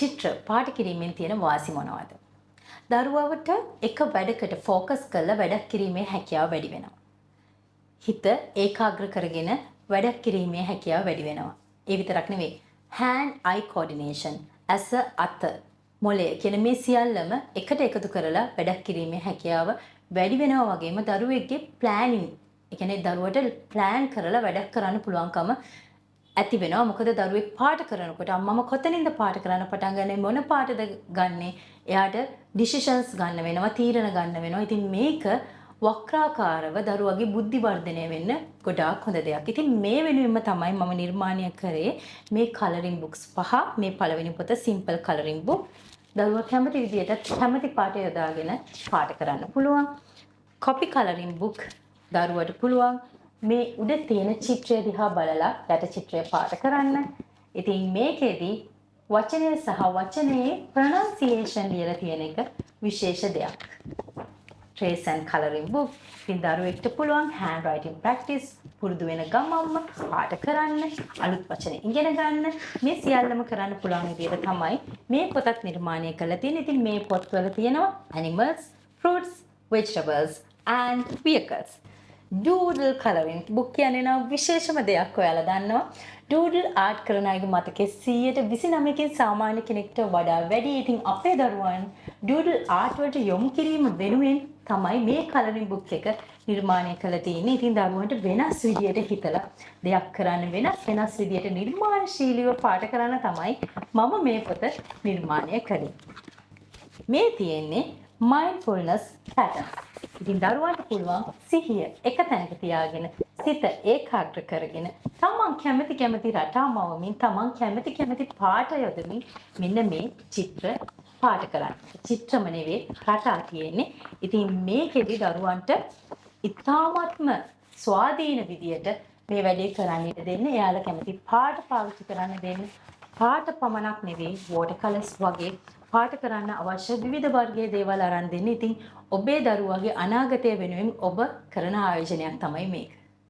චිත්‍ර පාට කිරීමෙන් තියෙන වාසි මොනවද? දරුවවට එක වැඩකට ફોકસ කරලා වැඩක් කිරීමේ හැකියාව වැඩි වෙනවා. හිත ඒකාග්‍ර කරගෙන වැඩක් කිරීමේ හැකියාව වැඩි වෙනවා. ඒ විතරක් නෙවෙයි. hand eye coordination ඇස අත මොළය කියන මේ සියල්ලම එකට එකතු කරලා වැඩක් කිරීමේ හැකියාව වැඩි වෙනවා වගේම දරුවෙක්ගේ ප්ලෑනින් ඒ කියන්නේ දරුවට ප්ලෑන් කරලා වැඩක් කරන්න පුළුවන්කම ඇති වෙනවා. මොකද දරුවෙක් පාට කරනකොට අම්මම කොතනින්ද පාට කරන්න පටන් ගන්නේ මොන පාටද ගන්නෙ එයාට ඩිසිෂන්ස් ගන්න වෙනවා තීරණ ගන්න වෙනවා. ඉතින් මේක වක්‍රාකාරව දරුවගේ බුද්ධි වර්ධනය වෙන්න ගොඩාක් හොඳ දෙයක්. ඉතින් මේ වෙනුවෙන්ම තමයි මම නිර්මාණය කරේ මේ කලරින් බුක්ස් 5. මේ පළවෙනි පොත සිම්පල් කලරින් බුක්. දරුවා කැමති විදියට කැමති පාට යොදාගෙන පාට කරන්න පුළුවන්. කොපි කලරින් බුක් දරුවට පුළුවන් මේ උඩ තියෙන චිත්‍රය දිහා බලලා යට චිත්‍රය පාට කරන්න. ඉතින් මේකෙදි වචනය සහ වචනයේ ප්‍රොනන්සියේෂන් ලියලා තියෙන එක විශේෂ දෙයක්. trace and colouring book. ඉතින් දරුවෙක්ට පුළුවන් hand writing practice පුරුදු වෙන ගමම්ම පාට කරන්න, අලුත් වචන ඉගෙන ගන්න. මේ සියල්ලම කරන්න පුළුවන් විදිහට තමයි මේ පොතත් නිර්මාණය කරලා තියෙන්නේ. ඉතින් මේ පොත්වල තියෙනවා animals, fruits, vegetables and vehicles. doodle colouring book කියන්නේ නම් විශේෂම දෙයක් ඔයාලා දන්නවා. doodle art කරන අයගේ මතකයේ 129කින් සාමාන්‍ය කෙනෙක්ට වඩා වැඩි. ඉතින් අපේ දරුවන් doodle art වලට යොමු කිරීම වෙනුවෙන් තමයි මේ colouring book එක නිර්මාණය කරලා තියෙන්නේ. ඉතින් දරුවන්ට වෙනස් විදියට හිතලා දෙයක් කරන්න වෙනස් විදියට නිර්මාණශීලීව පාට කරන්න තමයි මම මේ පොත නිර්මාණය කළේ. මේ තියෙන්නේ mindfulness pattern. ඉතින් දරුවන්ට පුළුවන් සිහිය එක තැනක තියාගෙන සිත ඒකාග්‍ර කරගෙන තමන් කැමති රටා මවමින් තමන් කැමති පාට යොදමින් මෙන්න මේ චිත්‍ර පාට කරන්න. චිත්‍රම නෙවෙයි රටා තියෙන්නේ. ඉතින් මේකෙදි දරුවන්ට ඉතාමත්ම ස්වාධීන විදියට මේ වැඩේ කරන්න දෙන්න. එයාලා කැමති පාට පාවිච්චි කරන්න දෙන්න. පාට පමණක් නෙවෙයි වෝටර් කලර්ස් වගේ පාට කරන්න අවශ්‍ය විවිධ වර්ගයේ දේවල් අරන් දෙන්න. ඉතින් ඔබේ දරුවාගේ අනාගතය වෙනුවෙන් ඔබ කරන ආයෝජනයක් තමයි මේක.